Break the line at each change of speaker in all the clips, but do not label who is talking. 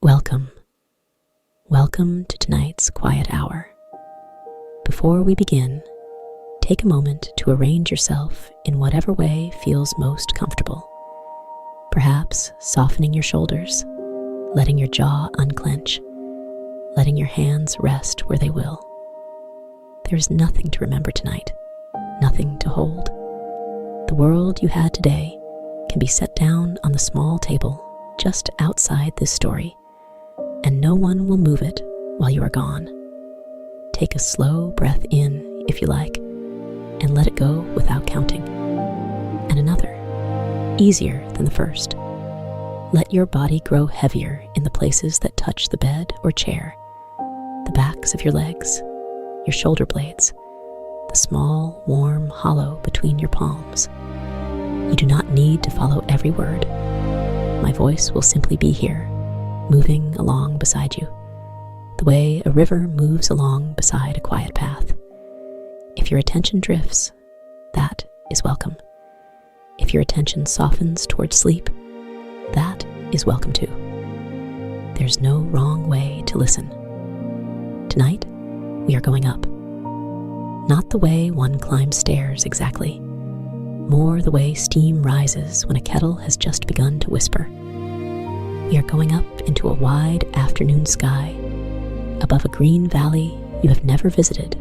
Welcome. Welcome to tonight's quiet hour. Before we begin, take a moment to arrange yourself in whatever way feels most comfortable. Perhaps softening your shoulders, letting your jaw unclench, letting your hands rest where they will. There's nothing to remember tonight, nothing to hold. The world you had today can be set down on the small table just outside this story, and no one will move it while you are gone. Take a slow breath in, if you like, and let it go without counting. And another, easier than the first. Let your body grow heavier in the places that touch the bed or chair, the backs of your legs, your shoulder blades, the small, warm hollow between your palms. You do not need to follow every word. My voice will simply be here, moving along beside you, the way a river moves along beside a quiet path. If your attention drifts, that is welcome. If your attention softens toward sleep, that is welcome too. There's no wrong way to listen. Tonight, we are going up. Not the way one climbs stairs exactly, more the way steam rises when a kettle has just begun to whisper. We are going up into a wide afternoon sky, above a green valley you have never visited,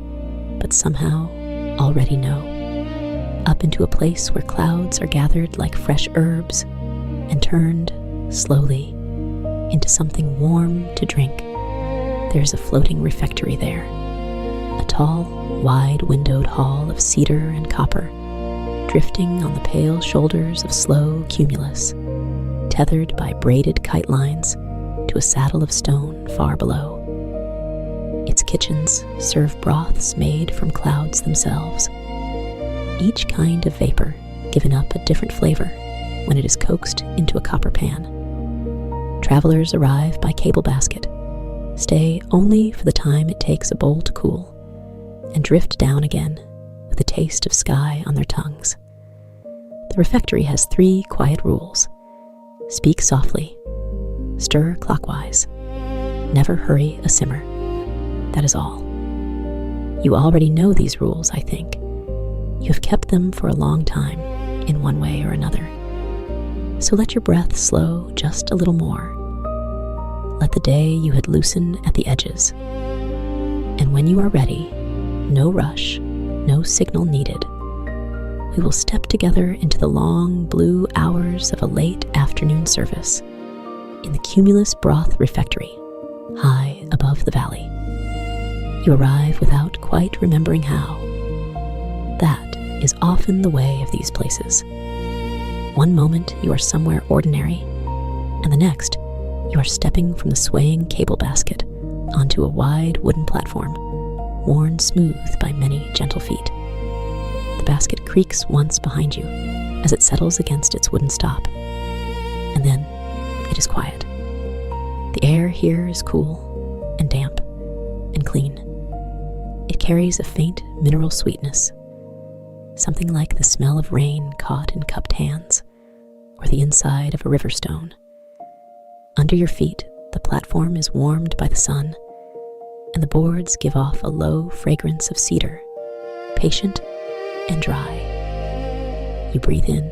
but somehow already know. Up into a place where clouds are gathered like fresh herbs and turned, slowly, into something warm to drink. There's a floating refectory there, a tall, wide-windowed hall of cedar and copper, drifting on the pale shoulders of slow Cumulus, tethered by braided kite-lines to a saddle of stone far below. Its kitchens serve broths made from clouds themselves, each kind of vapor given up a different flavor when it is coaxed into a copper pan. Travelers arrive by cable basket, stay only for the time it takes a bowl to cool, and drift down again with a taste of sky on their tongues. The refectory has 3 quiet rules. Speak softly, stir clockwise, never hurry a simmer. That is all. You already know these rules, I think. You have kept them for a long time, in one way or another. So let your breath slow just a little more. Let the day you had loosen at the edges. And when you are ready, no rush, no signal needed, we will step together into the long blue hours of a late afternoon service in the Cumulus Broth Refectory, high above the valley. You arrive without quite remembering how. That is often the way of these places. One moment you are somewhere ordinary, and the next you are stepping from the swaying cable basket onto a wide wooden platform, worn smooth by many gentle feet. The basket creaks once behind you as it settles against its wooden stop, and then it is quiet. The air here is cool and damp and clean. It carries a faint mineral sweetness, something like the smell of rain caught in cupped hands, or the inside of a river stone. Under your feet, the platform is warmed by the sun, and the boards give off a low fragrance of cedar, patient and dry. You breathe in,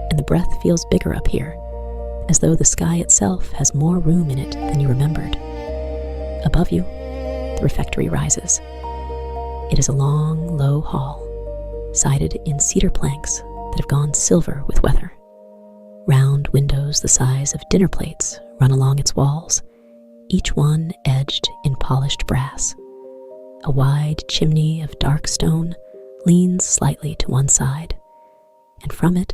and the breath feels bigger up here, as though the sky itself has more room in it than you remembered. Above you, the refectory rises. It is a long, low hall, sided in cedar planks that have gone silver with weather. Round windows the size of dinner plates run along its walls, each one edged in polished brass. A wide chimney of dark stone leans slightly to one side, and from it,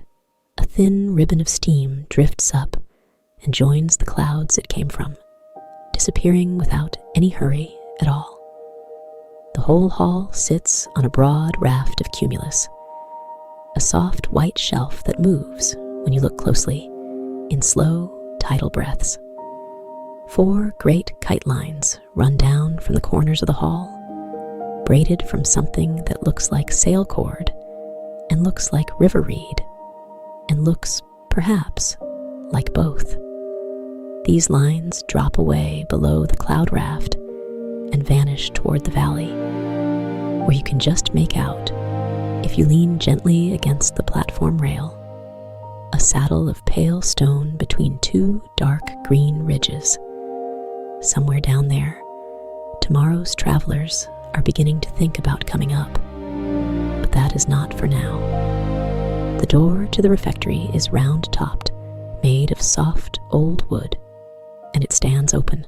a thin ribbon of steam drifts up and joins the clouds it came from, disappearing without any hurry at all. The whole hall sits on a broad raft of cumulus, a soft white shelf that moves when you look closely, in slow tidal breaths. 4 great kite-lines run down from the corners of the hall, braided from something that looks like sail cord and looks like river reed and looks, perhaps, like both. These lines drop away below the cloud raft and vanish toward the valley, where you can just make out, if you lean gently against the platform rail, a saddle of pale stone between two dark green ridges. Somewhere down there, tomorrow's travelers are beginning to think about coming up, but that is not for now. The door to the refectory is round-topped, made of soft old wood, and it stands open.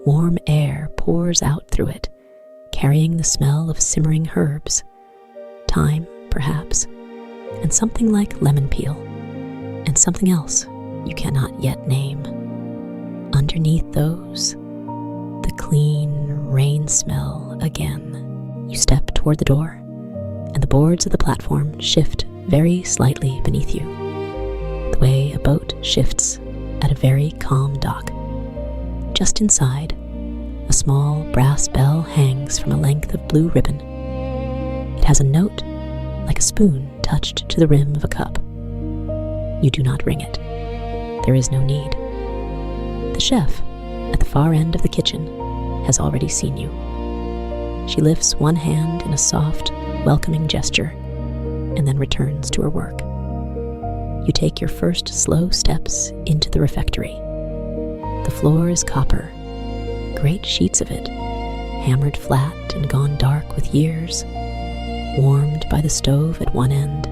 Warm air pours out through it, carrying the smell of simmering herbs, thyme, perhaps, and something like lemon peel, and something else you cannot yet name. Underneath those, the clean rain smell again. You step toward the door, and the boards of the platform shift very slightly beneath you, the way a boat shifts at a very calm dock. Just inside, a small brass bell hangs from a length of blue ribbon. It has a note like a spoon touched to the rim of a cup. You do not ring it. There is no need. The chef, at the far end of the kitchen, has already seen you. She lifts one hand in a soft, welcoming gesture, and then returns to her work. You take your first slow steps into the refectory. The floor is copper, great sheets of it, hammered flat and gone dark with years, warmed by the stove at one end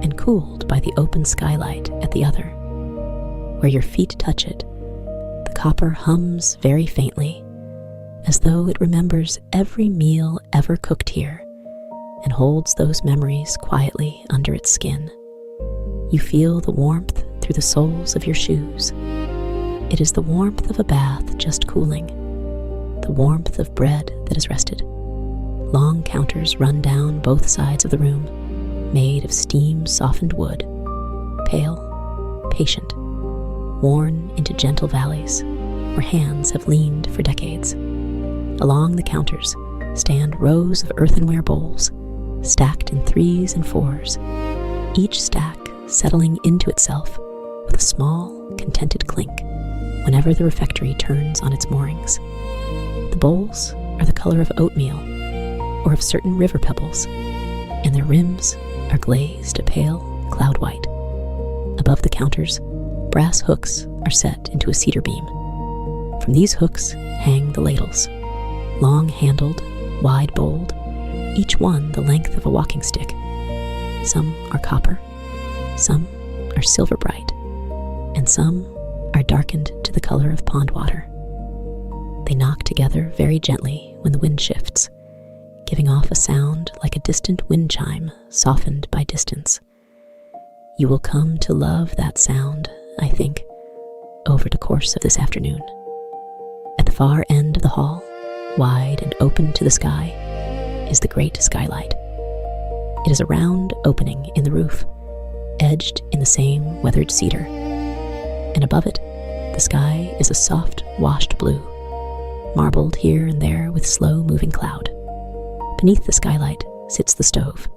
and cooled by the open skylight at the other. Where your feet touch it, the copper hums very faintly, as though it remembers every meal ever cooked here and holds those memories quietly under its skin. You feel the warmth through the soles of your shoes. It is the warmth of a bath just cooling, the warmth of bread that has rested. Long counters run down both sides of the room, made of steam-softened wood, pale, patient, worn into gentle valleys where hands have leaned for decades. Along the counters stand rows of earthenware bowls, stacked in 3s and 4s, each stack settling into itself with a small, contented clink whenever the refectory turns on its moorings. The bowls are the color of oatmeal or of certain river pebbles, and their rims are glazed a pale cloud white. Above the counters, brass hooks are set into a cedar beam. From these hooks hang the ladles, long-handled, wide-bowled, each one the length of a walking stick. Some are copper, some are silver bright, and some are darkened to the color of pond water. They knock together very gently when the wind shifts, giving off a sound like a distant wind chime softened by distance. You will come to love that sound, I think, over the course of this afternoon. At the far end of the hall, wide and open to the sky, is the great skylight. It is a round opening in the roof, edged in the same weathered cedar, and above it, the sky is a soft, washed blue, marbled here and there with slow-moving cloud. Beneath the skylight sits the stove,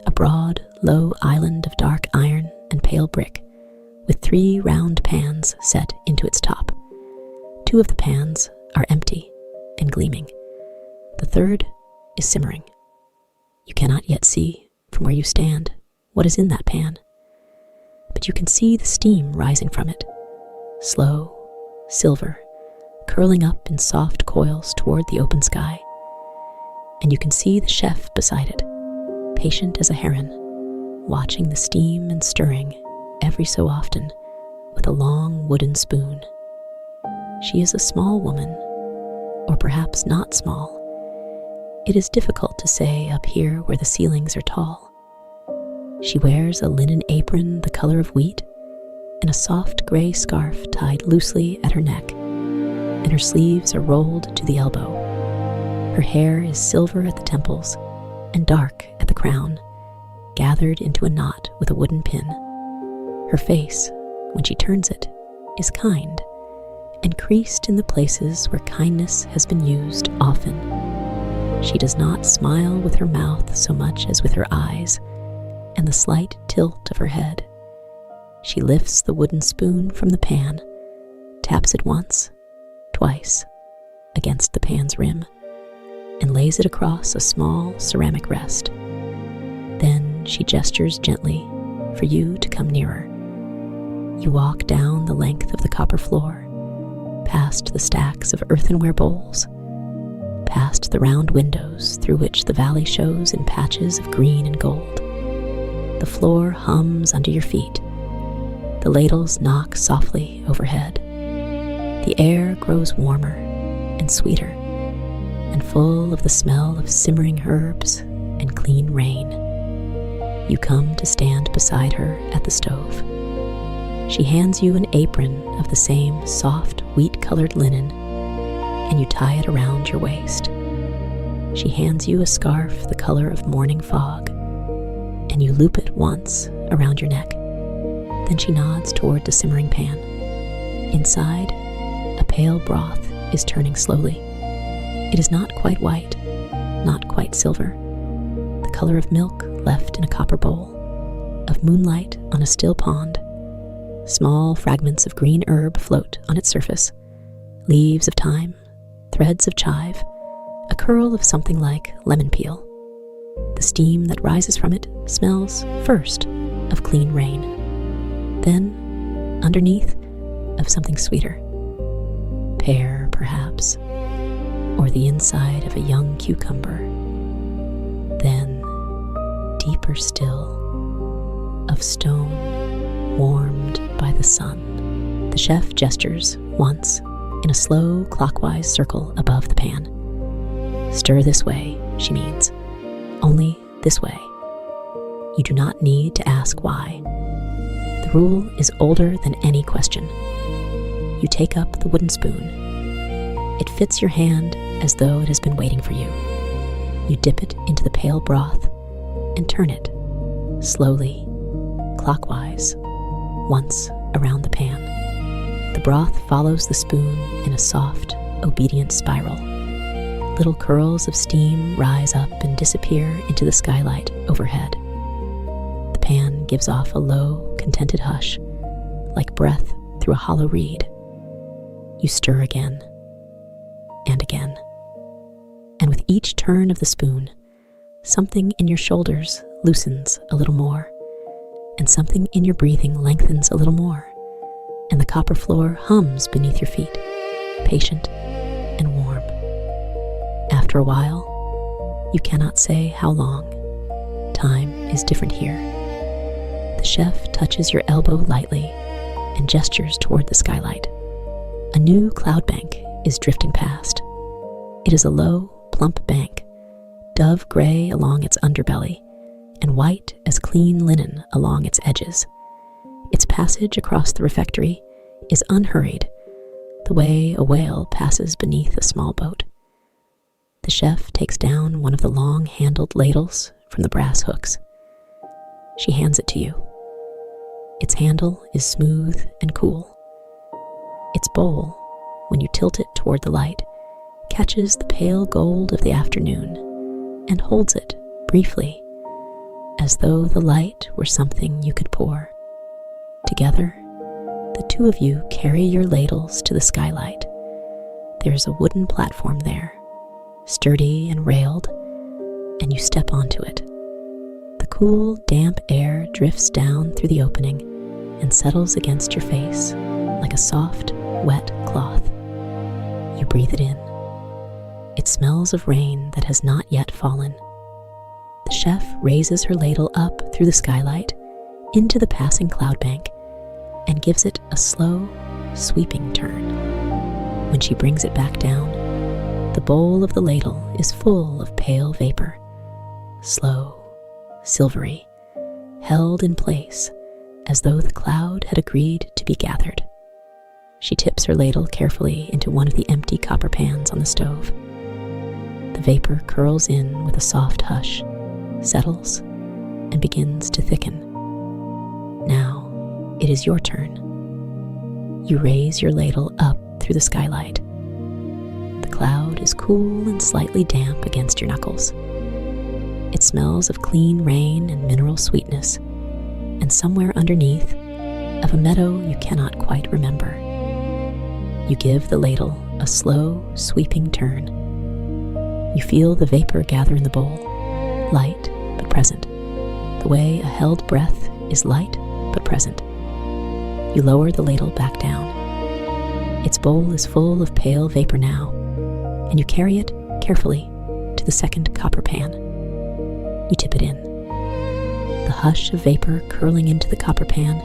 a broad, low island of dark iron and pale brick, with 3 round pans set into its top. 2 of the pans are empty and gleaming. The third is simmering. You cannot yet see, from where you stand, what is in that pan, but you can see the steam rising from it, slow, silver, curling up in soft coils toward the open sky. And you can see the chef beside it, patient as a heron, watching the steam and stirring every so often with a long wooden spoon. She is a small woman, or perhaps not small. It is difficult to say up here where the ceilings are tall. She wears a linen apron the color of wheat and a soft gray scarf tied loosely at her neck, and her sleeves are rolled to the elbow. Her hair is silver at the temples and dark at the crown, gathered into a knot with a wooden pin. Her face, when she turns it, is kind, and creased in the places where kindness has been used often. She does not smile with her mouth so much as with her eyes and the slight tilt of her head. She lifts the wooden spoon from the pan, taps it once, twice, against the pan's rim, and lays it across a small ceramic rest. Then she gestures gently for you to come nearer. You walk down the length of the copper floor, past the stacks of earthenware bowls, past the round windows through which the valley shows in patches of green and gold. The floor hums under your feet. The ladles knock softly overhead. The air grows warmer and sweeter, and full of the smell of simmering herbs and clean rain. You come to stand beside her at the stove. She hands you an apron of the same soft, wheat-colored linen, and you tie it around your waist. She hands you a scarf the color of morning fog, and you loop it once around your neck. Then she nods toward the simmering pan. Inside, a pale broth is turning slowly. It is not quite white, not quite silver, the color of milk left in a copper bowl, of moonlight on a still pond. Small fragments of green herb float on its surface, leaves of thyme, threads of chive, a curl of something like lemon peel. The steam that rises from it smells first of clean rain, then, underneath, of something sweeter. Pear, perhaps, or the inside of a young cucumber. Then, deeper still, of stone warmed by the sun. The chef gestures once in a slow clockwise circle above the pan. Stir this way, she means. Only this way. You do not need to ask why. The rule is older than any question. You take up the wooden spoon. It fits your hand as though it has been waiting for you. You dip it into the pale broth and turn it, slowly, clockwise, once around the pan. The broth follows the spoon in a soft, obedient spiral. Little curls of steam rise up and disappear into the skylight overhead. The pan gives off a low, contented hush, like breath through a hollow reed. You stir again, and again. And with each turn of the spoon, something in your shoulders loosens a little more, and something in your breathing lengthens a little more, and the copper floor hums beneath your feet, patient and warm. After a while, you cannot say how long. Time is different here. The chef touches your elbow lightly and gestures toward the skylight. A new cloud bank is drifting past. It is a low, plump bank, dove gray along its underbelly, and white as clean linen along its edges. Its passage across the refectory is unhurried, the way a whale passes beneath a small boat. The chef takes down one of the long-handled ladles from the brass hooks. She hands it to you. Its handle is smooth and cool. Its bowl, when you tilt it toward the light, catches the pale gold of the afternoon and holds it briefly, as though the light were something you could pour. Together, the two of you carry your ladles to the skylight. There is a wooden platform there, sturdy and railed, and you step onto it. The cool, damp air drifts down through the opening and settles against your face like a soft, wet cloth. You breathe it in. It smells of rain that has not yet fallen. The chef raises her ladle up through the skylight into the passing cloud bank and gives it a slow, sweeping turn. When she brings it back down, the bowl of the ladle is full of pale vapor, slow, silvery, held in place as though the cloud had agreed to be gathered. She tips her ladle carefully into one of the empty copper pans on the stove. The vapor curls in with a soft hush, settles, and begins to thicken. Now, it is your turn. You raise your ladle up through the skylight. The cloud is cool and slightly damp against your knuckles. It smells of clean rain and mineral sweetness, and somewhere underneath, of a meadow you cannot quite remember. You give the ladle a slow, sweeping turn. You feel the vapor gather in the bowl, light but present, the way a held breath is light but present. You lower the ladle back down. Its bowl is full of pale vapor now, and you carry it carefully to the second copper pan. You tip it in. The hush of vapor curling into the copper pan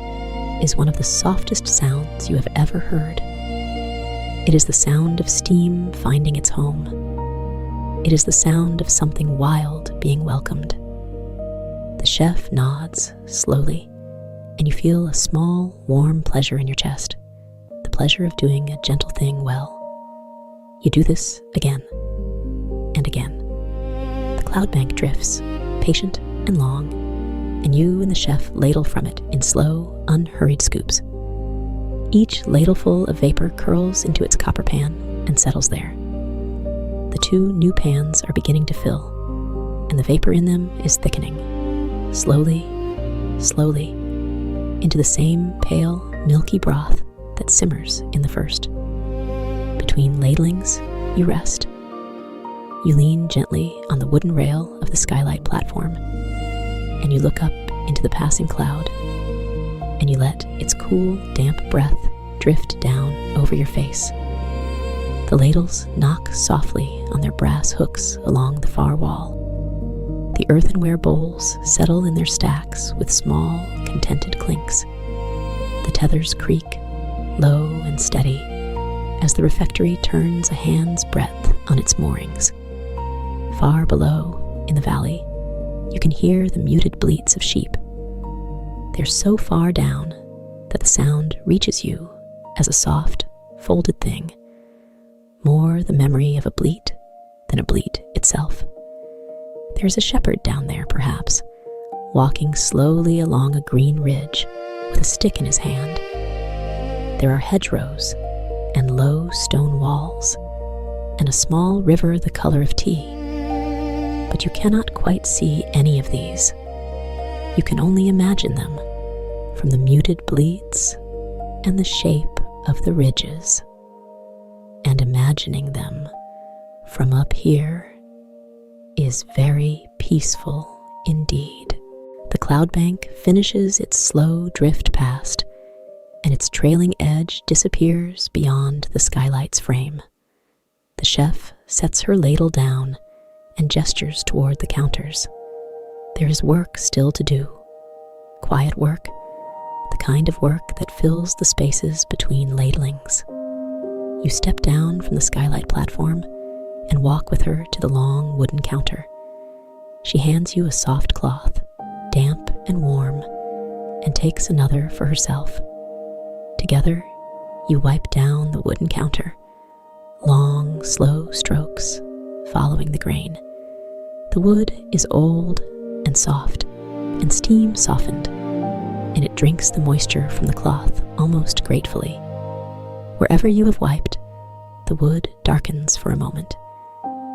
is one of the softest sounds you have ever heard. It is the sound of steam finding its home. It is the sound of something wild being welcomed. The chef nods slowly, and you feel a small, warm pleasure in your chest, the pleasure of doing a gentle thing well. You do this again and again. The cloud bank drifts, patient and long, and you and the chef ladle from it in slow, unhurried scoops. Each ladleful of vapor curls into its copper pan and settles there. The two new pans are beginning to fill, and the vapor in them is thickening, slowly, slowly, into the same pale, milky broth that simmers in the first. Between ladlings, you rest. You lean gently on the wooden rail of the Skylight platform, and you look up into the passing cloud, and you let its cool, damp breath drift down over your face. The ladles knock softly on their brass hooks along the far wall. The earthenware bowls settle in their stacks with small, contented clinks. The tethers creak, low and steady, as the refectory turns a hand's breadth on its moorings. Far below, in the valley, you can hear the muted bleats of sheep. They're so far down that the sound reaches you as a soft, folded thing, more the memory of a bleat than a bleat itself. There's a shepherd down there, perhaps, walking slowly along a green ridge with a stick in his hand. There are hedgerows and low stone walls and a small river the color of tea, but you cannot quite see any of these. You can only imagine them from the muted bleats and the shape of the ridges. And imagining them from up here is very peaceful indeed. The cloud bank finishes its slow drift past, and its trailing edge disappears beyond the Skylight's frame. The chef sets her ladle down and gestures toward the counters. There is work still to do. Quiet work, the kind of work that fills the spaces between ladlings. You step down from the Skylight platform and walk with her to the long wooden counter. She hands you a soft cloth, damp and warm, and takes another for herself. Together, you wipe down the wooden counter, long, slow strokes following the grain. The wood is old and soft, and steam softened, and it drinks the moisture from the cloth almost gratefully. Wherever you have wiped, the wood darkens for a moment,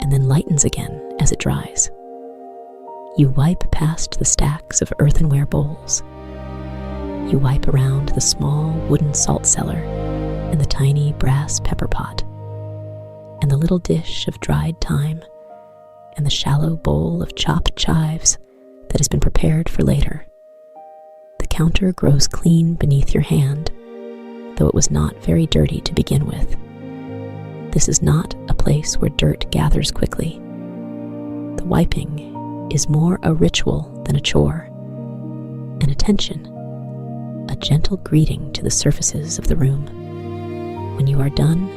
and then lightens again as it dries. You wipe past the stacks of earthenware bowls. You wipe around the small wooden salt cellar and the tiny brass pepper pot, and the little dish of dried thyme, and the shallow bowl of chopped chives that has been prepared for later. The counter grows clean beneath your hand, though it was not very dirty to begin with. This is not a place where dirt gathers quickly. The wiping is more a ritual than a chore, an attention, a gentle greeting to the surfaces of the room. When you are done,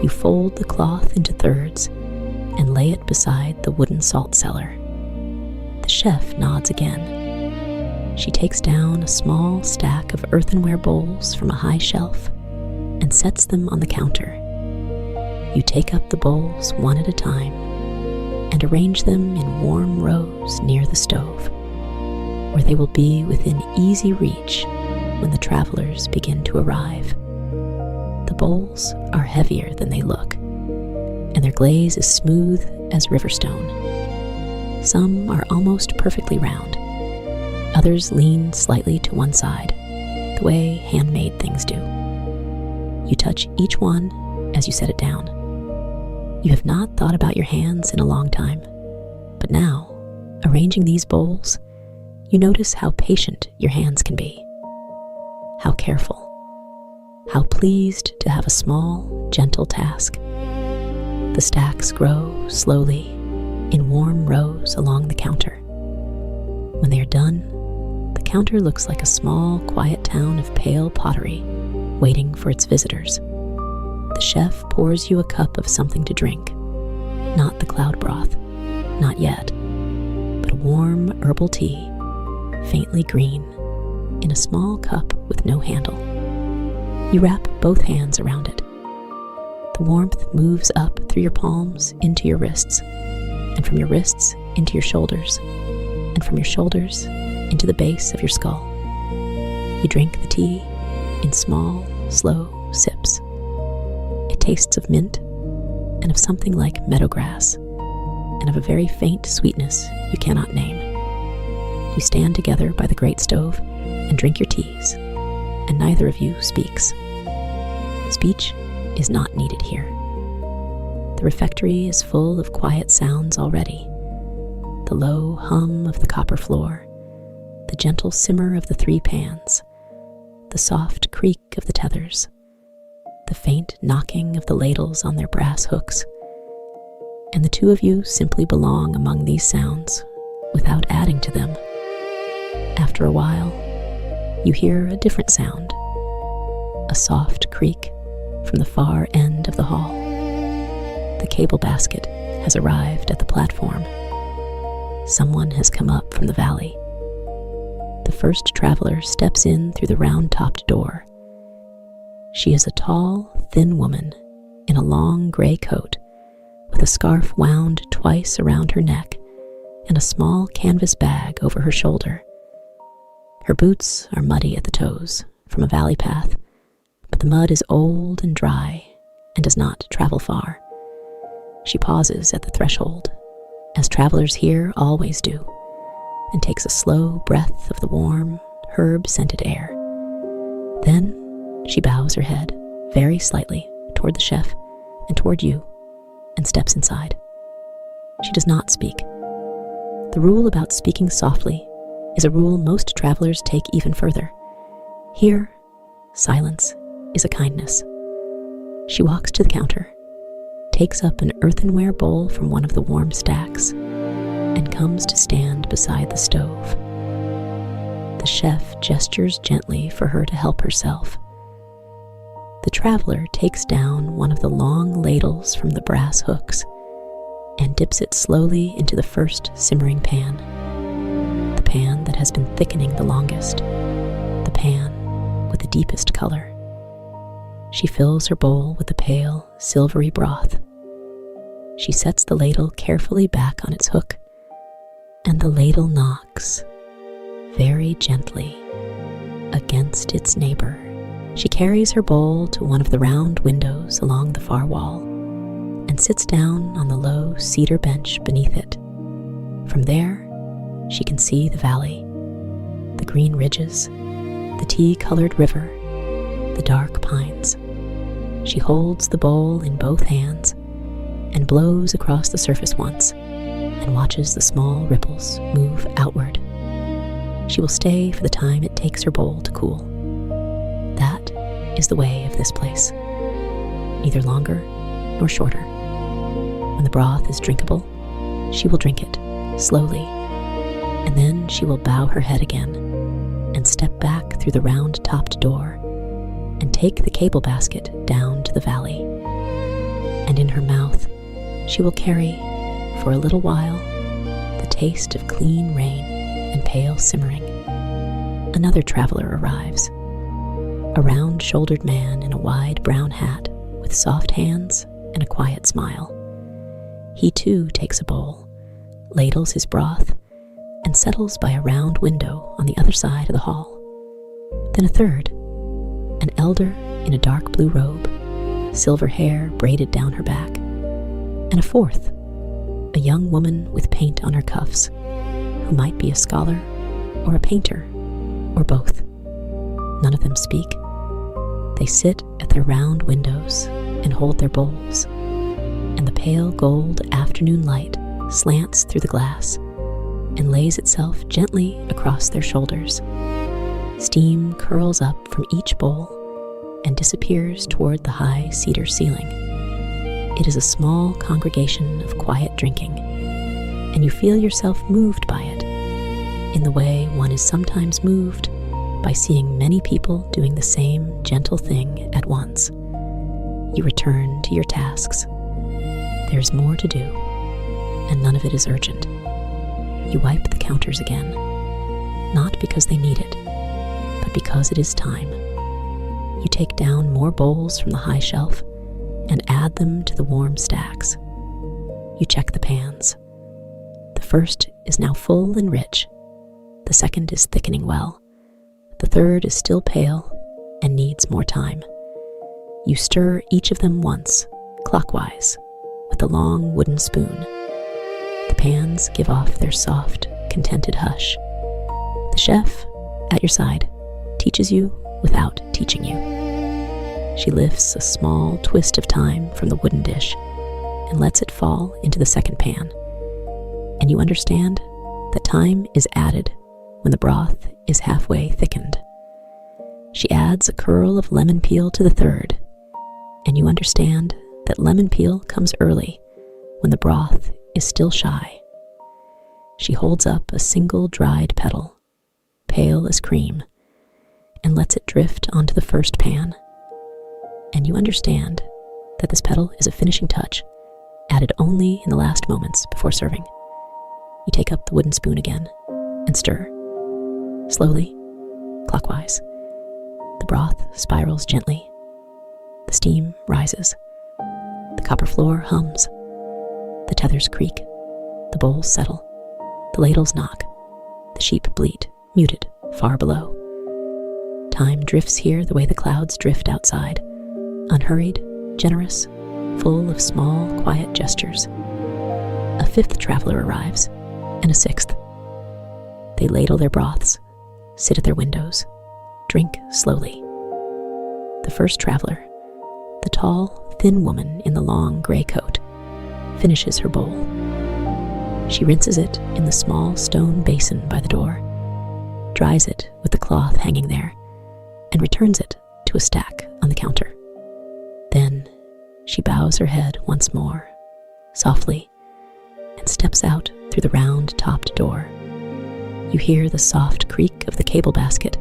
you fold the cloth into thirds and lay it beside the wooden salt cellar. The chef nods again. She takes down a small stack of earthenware bowls from a high shelf and sets them on the counter. You take up the bowls one at a time and arrange them in warm rows near the stove, where they will be within easy reach when the travelers begin to arrive. The bowls are heavier than they look, and their glaze is smooth as riverstone. Some are almost perfectly round. Others lean slightly to one side, the way handmade things do. You touch each one as you set it down. You have not thought about your hands in a long time, but now, arranging these bowls, you notice how patient your hands can be, how careful, how pleased to have a small, gentle task. The stacks grow slowly in warm rows along the counter. When they are done, the counter looks like a small, quiet town of pale pottery waiting for its visitors. The chef pours you a cup of something to drink, not the cloud broth, not yet, but a warm herbal tea, faintly green, in a small cup with no handle. You wrap both hands around it. The warmth moves up through your palms into your wrists, and from your wrists into your shoulders, and from your shoulders into the base of your skull. You drink the tea in small, slow sips. It tastes of mint and of something like meadowgrass, and of a very faint sweetness you cannot name. You stand together by the great stove and drink your teas, and neither of you speaks. Speech is not needed here. The refectory is full of quiet sounds already. The low hum of the copper floor, the gentle simmer of the 3 pans, the soft creak of the tethers, the faint knocking of the ladles on their brass hooks, and the two of you simply belong among these sounds without adding to them. After a while, you hear a different sound, a soft creak from the far end of the hall. The cable basket has arrived at the platform. Someone has come up from the valley. The first traveler steps in through the round-topped door. She is a tall, thin woman in a long gray coat with a scarf wound twice around her neck and a small canvas bag over her shoulder. Her boots are muddy at the toes from a valley path, but the mud is old and dry and does not travel far. She pauses at the threshold, as travelers here always do, and takes a slow breath of the warm, herb-scented air. Then she bows her head very slightly toward the chef and toward you, and steps inside. She does not speak. The rule about speaking softly is a rule most travelers take even further. Here, silence is a kindness. She walks to the counter, takes up an earthenware bowl from one of the warm stacks, and comes to stand beside the stove. The chef gestures gently for her to help herself. The traveler takes down one of the long ladles from the brass hooks and dips it slowly into the first simmering pan, the pan that has been thickening the longest, the pan with the deepest color. She fills her bowl with the pale, silvery broth. She sets the ladle carefully back on its hook, and the ladle knocks, very gently, against its neighbor. She carries her bowl to one of the round windows along the far wall, and sits down on the low cedar bench beneath it. From there, she can see the valley, the green ridges, the tea-colored river, the dark pines. She holds the bowl in both hands and blows across the surface once and watches the small ripples move outward. She will stay for the time it takes her bowl to cool. That is the way of this place, neither longer nor shorter. When the broth is drinkable, she will drink it slowly, and then she will bow her head again and step back through the round-topped door and take the cable basket down to the valley. And in her mouth, she will carry, for a little while, the taste of clean rain and pale simmering. Another traveler arrives, a round-shouldered man in a wide brown hat with soft hands and a quiet smile. He too takes a bowl, ladles his broth, and settles by a round window on the other side of the hall. Then a third, an elder in a dark blue robe, silver hair braided down her back, and a fourth, a young woman with paint on her cuffs, who might be a scholar or a painter, or both. None of them speak, They sit at their round windows and hold their bowls, and the pale gold afternoon light slants through the glass and lays itself gently across their shoulders. Steam curls up from each bowl and disappears toward the high cedar ceiling. It is a small congregation of quiet drinking, and you feel yourself moved by it, in the way one is sometimes moved by seeing many people doing the same gentle thing at once. You return to your tasks. There's more to do, and none of it is urgent. You wipe the counters again, not because they need it, but because it is time. You take down more bowls from the high shelf and add them to the warm stacks. You check the pans. The first is now full and rich. The second is thickening well. The third is still pale and needs more time. You stir each of them once, clockwise, with a long wooden spoon. The pans give off their soft, contented hush. The chef, at your side, teaches you without teaching you. She lifts a small twist of thyme from the wooden dish and lets it fall into the second pan. And you understand that thyme is added when the broth is halfway thickened. She adds a curl of lemon peel to the third, and you understand that lemon peel comes early when the broth is still shy. She holds up a single dried petal, pale as cream, and lets it drift onto the first pan. And you understand that this petal is a finishing touch, added only in the last moments before serving. You take up the wooden spoon again and stir. Slowly, clockwise. The broth spirals gently. The steam rises. The copper floor hums. The tethers creak. The bowls settle. The ladles knock. The sheep bleat, muted, far below. Time drifts here the way the clouds drift outside, unhurried, generous, full of small, quiet gestures. A fifth traveler arrives, and a sixth. They ladle their broths, sit at their windows, drink slowly. The first traveler, the tall, thin woman in the long gray coat, finishes her bowl. She rinses it in the small stone basin by the door, dries it with the cloth hanging there, and returns it to a stack on the counter. Then she bows her head once more, softly, and steps out through the round-topped door. You hear the soft creak of the cable basket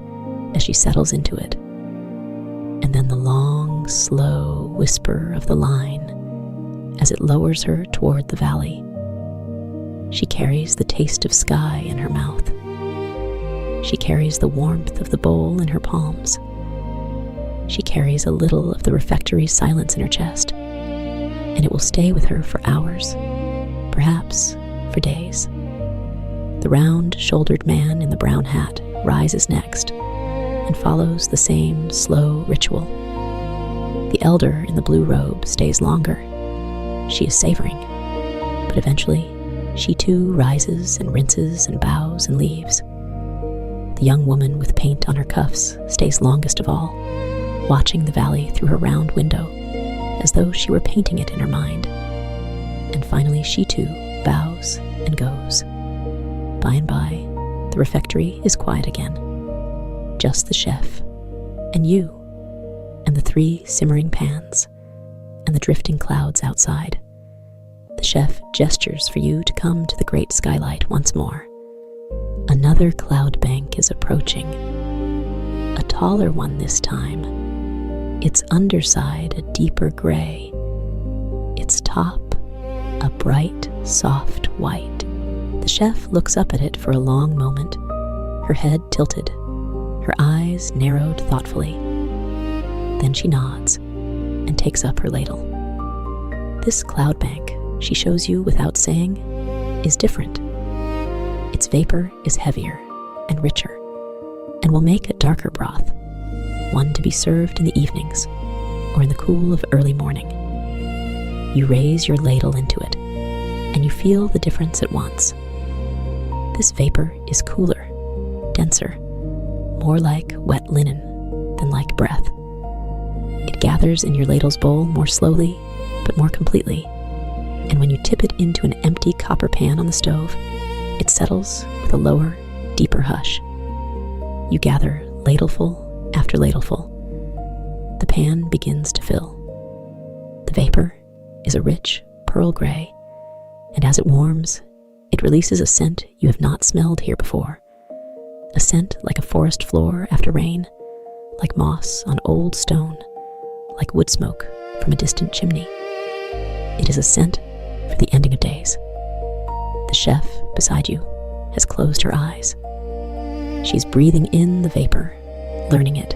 as she settles into it, and then the long, slow whisper of the line as it lowers her toward the valley. She carries the taste of sky in her mouth. She carries the warmth of the bowl in her palms. She carries a little of the refectory's silence in her chest, and it will stay with her for hours, perhaps for days. The round-shouldered man in the brown hat rises next and follows the same slow ritual. The elder in the blue robe stays longer. She is savoring, but eventually she too rises and rinses and bows and leaves. The young woman with paint on her cuffs stays longest of all, watching the valley through her round window as though she were painting it in her mind. And finally she too bows and goes. By and by, the refectory is quiet again. Just the chef, and you, and the 3 simmering pans, and the drifting clouds outside. The chef gestures for you to come to the great skylight once more. Another cloud bank is approaching, a taller one this time, its underside a deeper gray, its top a bright, soft white. The chef looks up at it for a long moment, her head tilted, her eyes narrowed thoughtfully. Then she nods and takes up her ladle. This cloud bank, she shows you without saying, is different. Its vapor is heavier and richer, and will make a darker broth, one to be served in the evenings or in the cool of early morning. You raise your ladle into it, and you feel the difference at once. This vapor is cooler, denser, more like wet linen than like breath. gathers in your ladle's bowl more slowly, but more completely. And when you tip it into an empty copper pan on the stove, it settles with a lower, deeper hush. You gather ladleful after ladleful. The pan begins to fill. The vapor is a rich pearl gray, and as it warms, it releases a scent you have not smelled here before. A scent like a forest floor after rain, like moss on old stone, like wood smoke from a distant chimney. It is a scent for the ending of days. The chef beside you has closed her eyes. She's breathing in the vapor, learning it,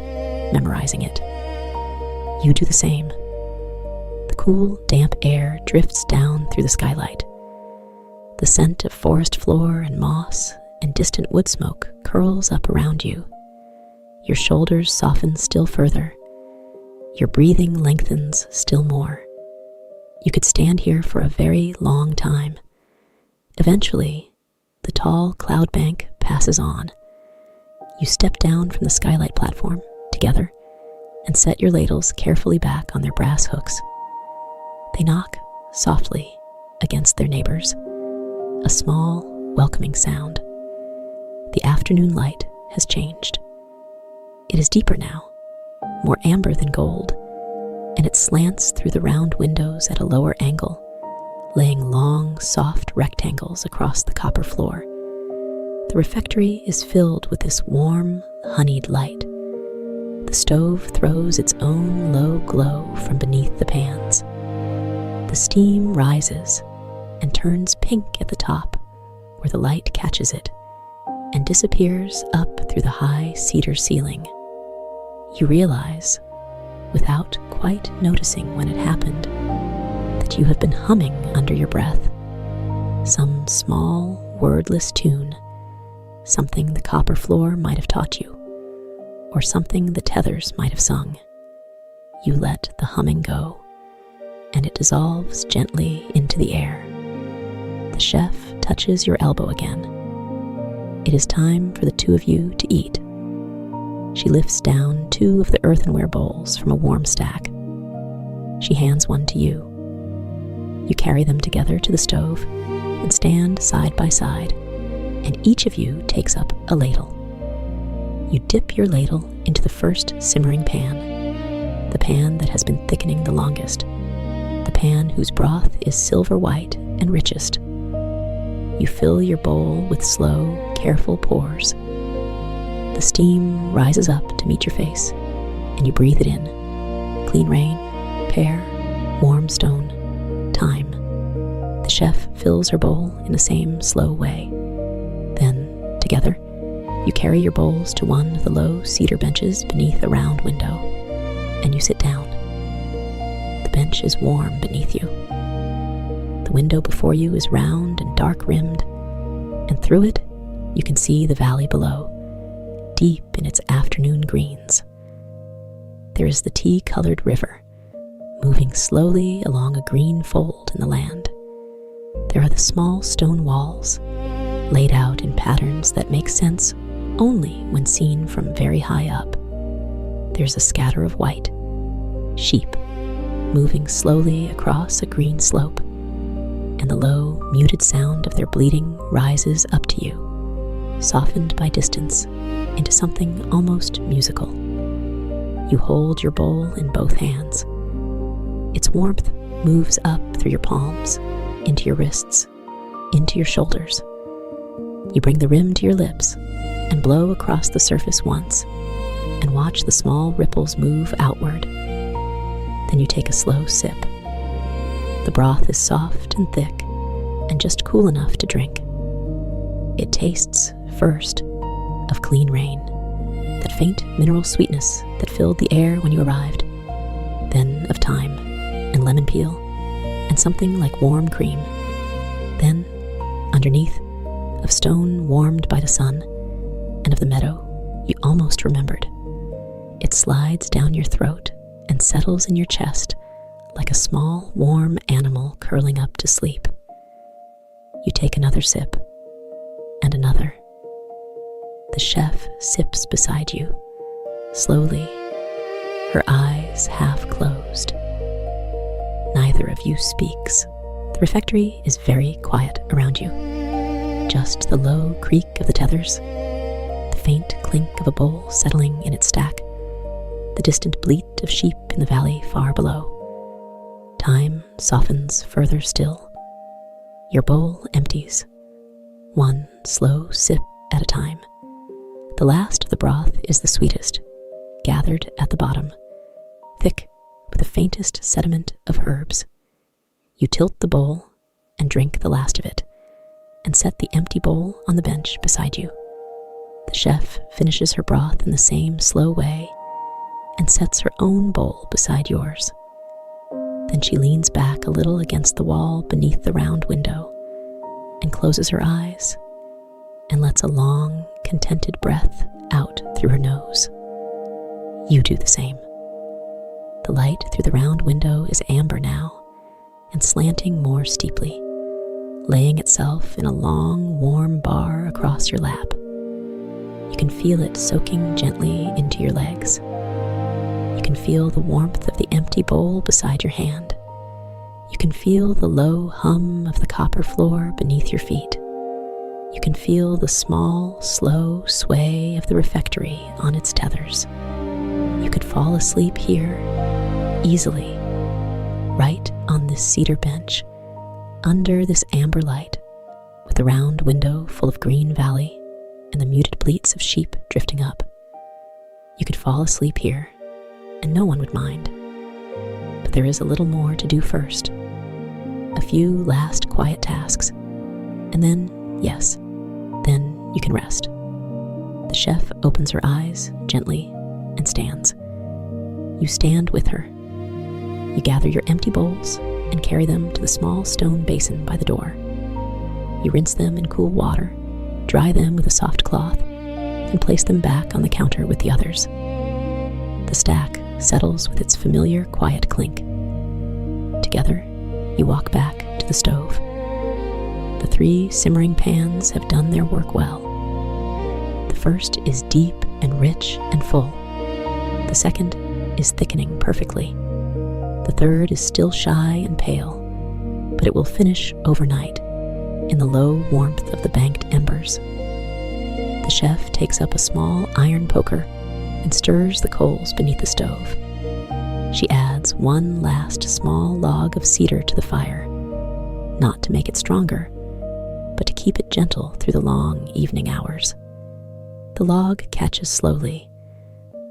memorizing it. You do the same. The cool, damp air drifts down through the skylight. The scent of forest floor and moss and distant wood smoke curls up around you. Your shoulders soften still further. Your breathing lengthens still more. You could stand here for a very long time. Eventually, the tall cloud bank passes on. You step down from the skylight platform together and set your ladles carefully back on their brass hooks. They knock softly against their neighbors, a small, welcoming sound. The afternoon light has changed. It is deeper now, more amber than gold, and it slants through the round windows at a lower angle, laying long, soft rectangles across the copper floor. The refectory is filled with this warm, honeyed light. The stove throws its own low glow from beneath the pans. The steam rises and turns pink at the top, where the light catches it, and disappears up through the high cedar ceiling. You realize, without quite noticing when it happened, that you have been humming under your breath, some small, wordless tune, something the copper floor might have taught you, or something the tethers might have sung. You let the humming go, and it dissolves gently into the air. The chef touches your elbow again. It is time for the two of you to eat. She lifts down 2 of the earthenware bowls from a warm stack. She hands one to you. You carry them together to the stove and stand side by side, and each of you takes up a ladle. You dip your ladle into the first simmering pan, the pan that has been thickening the longest, the pan whose broth is silver white and richest. You fill your bowl with slow, careful pours. The steam rises up to meet your face, and you breathe it in. Clean rain, pear, warm stone, thyme. The chef fills her bowl in the same slow way. Then, together, you carry your bowls to one of the low cedar benches beneath a round window, and you sit down. The bench is warm beneath you. The window before you is round and dark-rimmed, and through it you can see the valley below, deep in its afternoon greens. There is the tea-colored river, moving slowly along a green fold in the land. There are the small stone walls, laid out in patterns that make sense only when seen from very high up. There's a scatter of white, sheep, moving slowly across a green slope, and the low, muted sound of their bleating rises up to you, softened by distance into something almost musical. You hold your bowl in both hands. Its warmth moves up through your palms, into your wrists, into your shoulders. You bring the rim to your lips and blow across the surface once, and watch the small ripples move outward. Then you take a slow sip. The broth is soft and thick, and just cool enough to drink. It tastes, first, of clean rain, that faint mineral sweetness that filled the air when you arrived, then of thyme and lemon peel, and something like warm cream. Then, underneath, of stone warmed by the sun, and of the meadow you almost remembered. It slides down your throat and settles in your chest like a small, warm animal curling up to sleep. You take another sip, and another. The chef sips beside you, slowly, her eyes eyes half closed. Neither of you speaks. The refectory is very quiet around you. Just the low creak of the tethers, the faint clink of a bowl settling in its stack, the distant bleat of sheep in the valley far below. Time softens further still. Your bowl empties, one slow sip at a time. The last of the broth is the sweetest, gathered at the bottom, thick with the faintest sediment of herbs. You tilt the bowl and drink the last of it, and set the empty bowl on the bench beside you. The chef finishes her broth in the same slow way and sets her own bowl beside yours. Then she leans back a little against the wall beneath the round window and closes her eyes and lets a long, contented breath out through her nose. You do the same. The light through the round window is amber now and slanting more steeply, laying itself in a long, warm bar across your lap. You can feel it soaking gently into your legs. You can feel the warmth of the empty bowl beside your hand. You can feel the low hum of the copper floor beneath your feet. You can feel the small, slow sway of the refectory on its tethers. You could fall asleep here, easily, right on this cedar bench, under this amber light, with the round window full of green valley and the muted bleats of sheep drifting up. You could fall asleep here, and no one would mind. But there is a little more to do first. A few last quiet tasks, and then, yes, then you can rest. The chef opens her eyes gently and stands. You stand with her. You gather your empty bowls and carry them to the small stone basin by the door. You rinse them in cool water, dry them with a soft cloth, and place them back on the counter with the others. The stack settles with its familiar quiet clink. Together, you walk back to the stove. The 3 simmering pans have done their work well. The first is deep and rich and full. The second is thickening perfectly. The third is still shy and pale, but it will finish overnight in the low warmth of the banked embers. The chef takes up a small iron poker and stirs the coals beneath the stove. She adds one last small log of cedar to the fire, not to make it stronger, but to keep it gentle through the long evening hours. The log catches slowly,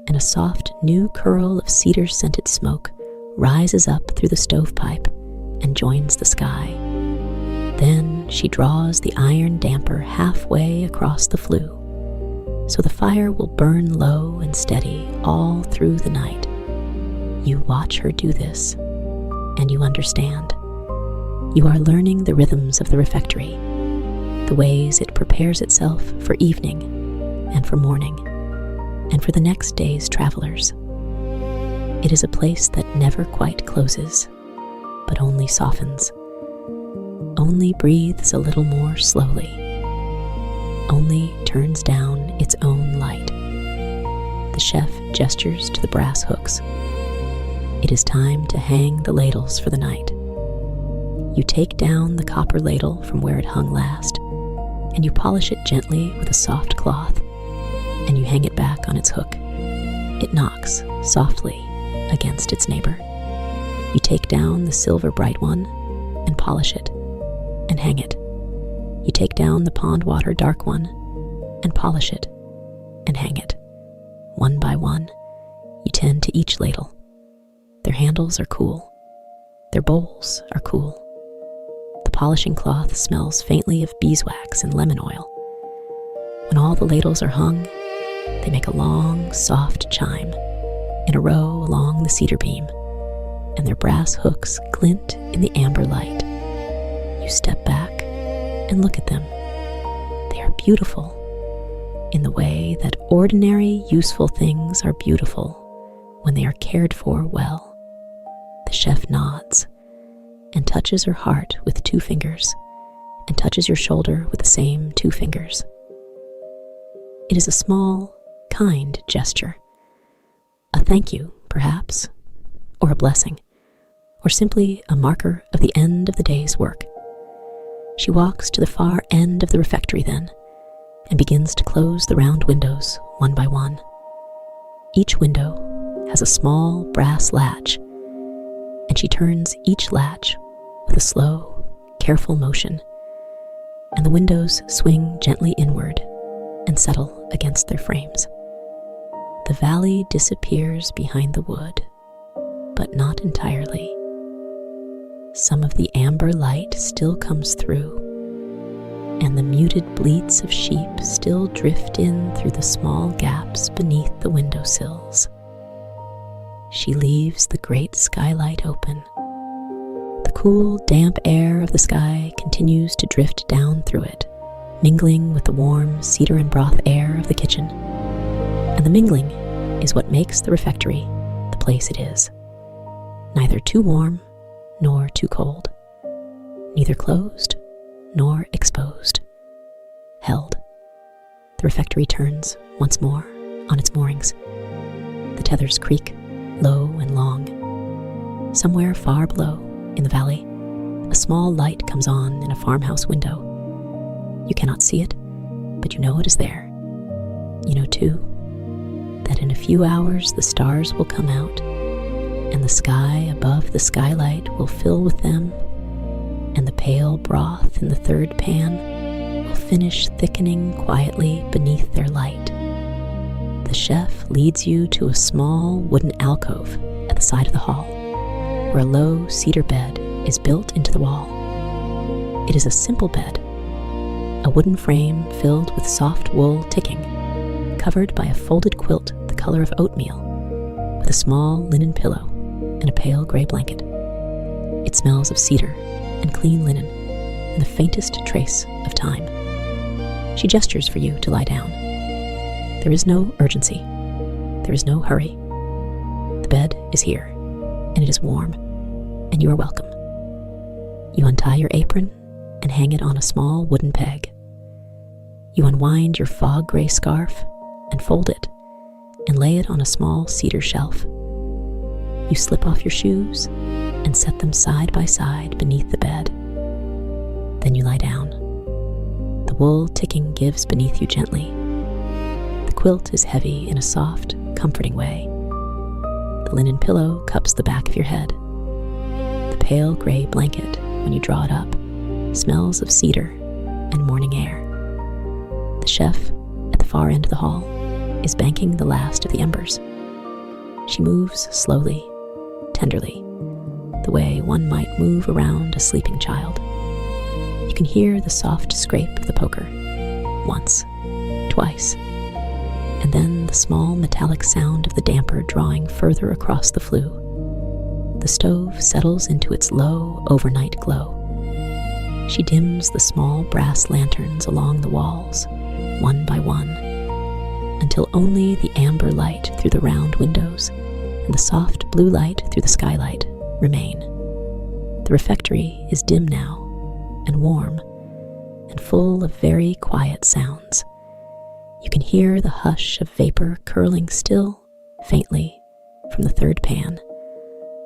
and a soft new curl of cedar-scented smoke rises up through the stovepipe and joins the sky. Then she draws the iron damper halfway across the flue, so the fire will burn low and steady all through the night. You watch her do this, and you understand. You are learning the rhythms of the refectory, the ways it prepares itself for evening and for morning, and for the next day's travelers. It is a place that never quite closes, but only softens, only breathes a little more slowly, only turns down its own light. The chef gestures to the brass hooks. It is time to hang the ladles for the night. You take down the copper ladle from where it hung last, and you polish it gently with a soft cloth, and you hang it back on its hook. It knocks softly against its neighbor. You take down the silver bright one and polish it and hang it. You take down the pond water dark one and polish it and hang it. One by one, you tend to each ladle. Their handles are cool. Their bowls are cool. The polishing cloth smells faintly of beeswax and lemon oil. When all the ladles are hung, they make a long, soft chime in a row along the cedar beam, and their brass hooks glint in the amber light. You step back and look at them. They are beautiful in the way that ordinary, useful things are beautiful when they are cared for well. The chef nods and touches her heart with 2 fingers and touches your shoulder with the same 2 fingers. It is a small, kind gesture. A thank you, perhaps, or a blessing, or simply a marker of the end of the day's work. She walks to the far end of the refectory then, and begins to close the round windows one by one. Each window has a small brass latch, and she turns each latch with a slow, careful motion, and the windows swing gently inward and settle against their frames. The valley disappears behind the wood, but not entirely. Some of the amber light still comes through, and the muted bleats of sheep still drift in through the small gaps beneath the windowsills. She leaves the great skylight open. The cool, damp air of the sky continues to drift down through it, mingling with the warm cedar and broth air of the kitchen. And the mingling is what makes the refectory the place it is. Neither too warm nor too cold, neither closed nor exposed, held. The refectory turns once more on its moorings. The tethers creak, low and long. Somewhere far below, in the valley, a small light comes on in a farmhouse window. You cannot see it, but you know it is there. You know, too, that in a few hours the stars will come out, and the sky above the skylight will fill with them, and the pale broth in the third pan will finish thickening quietly beneath their light. The chef leads you to a small wooden alcove at the side of the hall, where a low cedar bed is built into the wall. It is a simple bed, a wooden frame filled with soft wool ticking, covered by a folded quilt the color of oatmeal, with a small linen pillow and a pale gray blanket. It smells of cedar and clean linen and the faintest trace of time. She gestures for you to lie down. There is no urgency. There is no hurry. The bed is here, and it is warm, and you are welcome. You untie your apron and hang it on a small wooden peg. You unwind your fog-gray scarf and fold it and lay it on a small cedar shelf. You slip off your shoes and set them side by side beneath the bed. Then you lie down. The wool ticking gives beneath you gently. The quilt is heavy in a soft, comforting way. The linen pillow cups the back of your head. The pale gray blanket, when you draw it up, smells of cedar and morning air. The chef, at the far end of the hall, is banking the last of the embers. She moves slowly, tenderly, the way one might move around a sleeping child. You can hear the soft scrape of the poker, once, twice, and then the small metallic sound of the damper drawing further across the flue. The stove settles into its low, overnight glow. She dims the small brass lanterns along the walls, one by one, until only the amber light through the round windows and the soft blue light through the skylight remain. The refectory is dim now, and warm, and full of very quiet sounds. You can hear the hush of vapor curling still, faintly, from the third pan,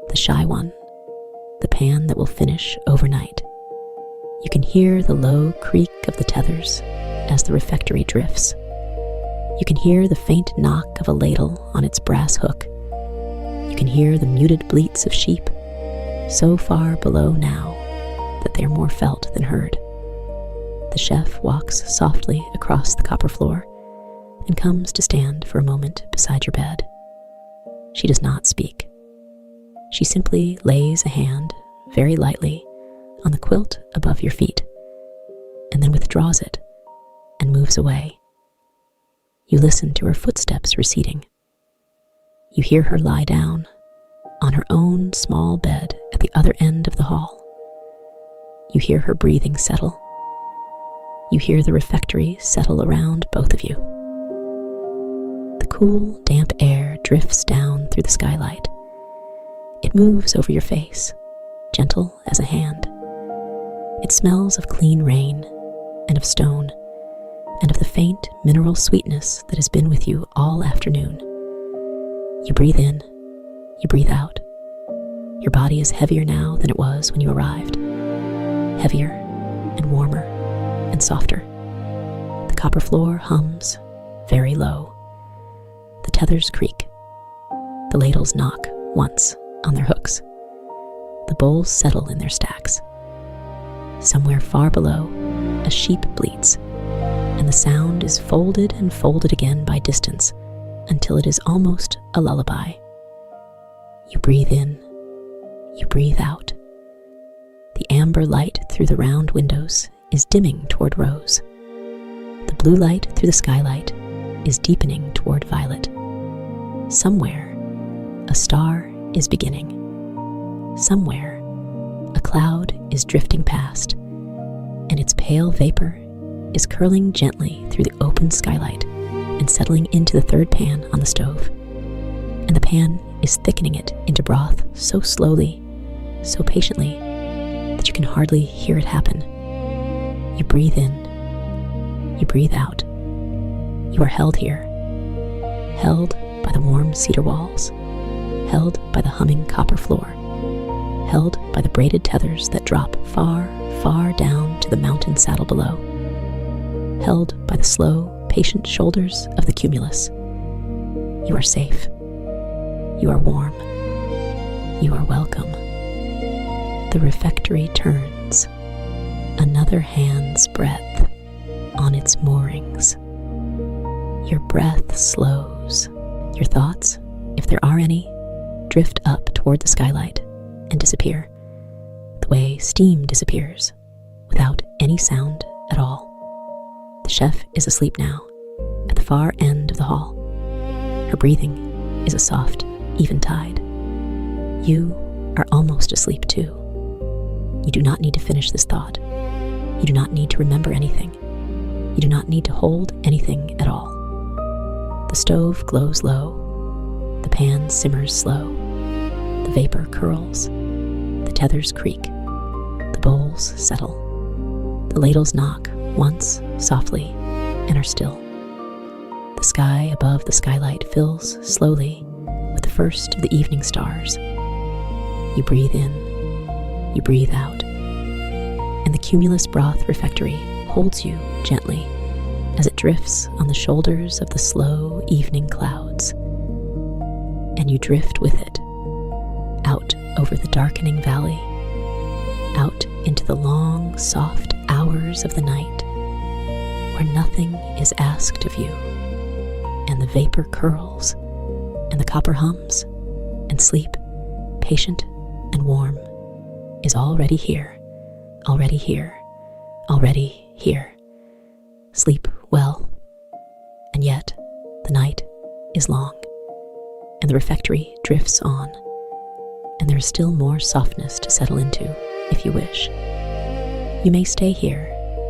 the shy one, the pan that will finish overnight. You can hear the low creak of the tethers as the refectory drifts. You can hear the faint knock of a ladle on its brass hook. You can hear the muted bleats of sheep, so far below now that they are more felt than heard. The chef walks softly across the copper floor and comes to stand for a moment beside your bed. She does not speak. She simply lays a hand very lightly on the quilt above your feet, and then withdraws it and moves away. You listen to her footsteps receding. You hear her lie down on her own small bed at the other end of the hall. You hear her breathing settle. You hear the refectory settle around both of you. The cool, damp air drifts down through the skylight. It moves over your face, gentle as a hand. It smells of clean rain and of stone and of the faint mineral sweetness that has been with you all afternoon. You breathe in, you breathe out, Your body is heavier now than it was when you arrived. Heavier and warmer and softer. The copper floor hums very low. The tethers creak. The ladles knock once on their hooks. The bowls settle in their stacks. Somewhere far below, a sheep bleats, and the sound is folded and folded again by distance until it is almost a lullaby. You breathe in, you breathe out. The amber light through the round windows is dimming toward rose. The blue light through the skylight is deepening toward violet. Somewhere, a star is beginning. Somewhere, a cloud is drifting past, and its pale vapor is curling gently through the open skylight and settling into the third pan on the stove. And the pan is thickening it into broth so slowly, so patiently, that you can hardly hear it happen. You breathe in, you breathe out. You are held here, held by the warm cedar walls, held by the humming copper floor, held by the braided tethers that drop far, far down to the mountain saddle below, held by the slow, patient shoulders of the Cumulus. You are safe. You are warm. You are welcome. The refectory turns, another hand's breadth on its moorings. Your breath slows. Your thoughts, if there are any, drift up toward the skylight and disappear, the way steam disappears, without any sound at all. The chef is asleep now, at the far end of the hall. Her breathing is a soft, even tide. You are almost asleep too. You do not need to finish this thought. You do not need to remember anything. You do not need to hold anything at all. The stove glows low. The pan simmers slow. The vapor curls. The tethers creak. The bowls settle. The ladles knock once softly and are still. The sky above the skylight fills slowly with the first of the evening stars. You breathe in, you breathe out, and the Cumulus Broth Refectory holds you gently as it drifts on the shoulders of the slow evening clouds. And you drift with it, out over the darkening valley, out into the long, soft hours of the night, where nothing is asked of you, and the vapor curls, and the copper hums, and sleep, patient and warm, is already here, already here, already here. Sleep well, and yet the night is long, and the refectory drifts on, and there is still more softness to settle into, if you wish. You may stay here,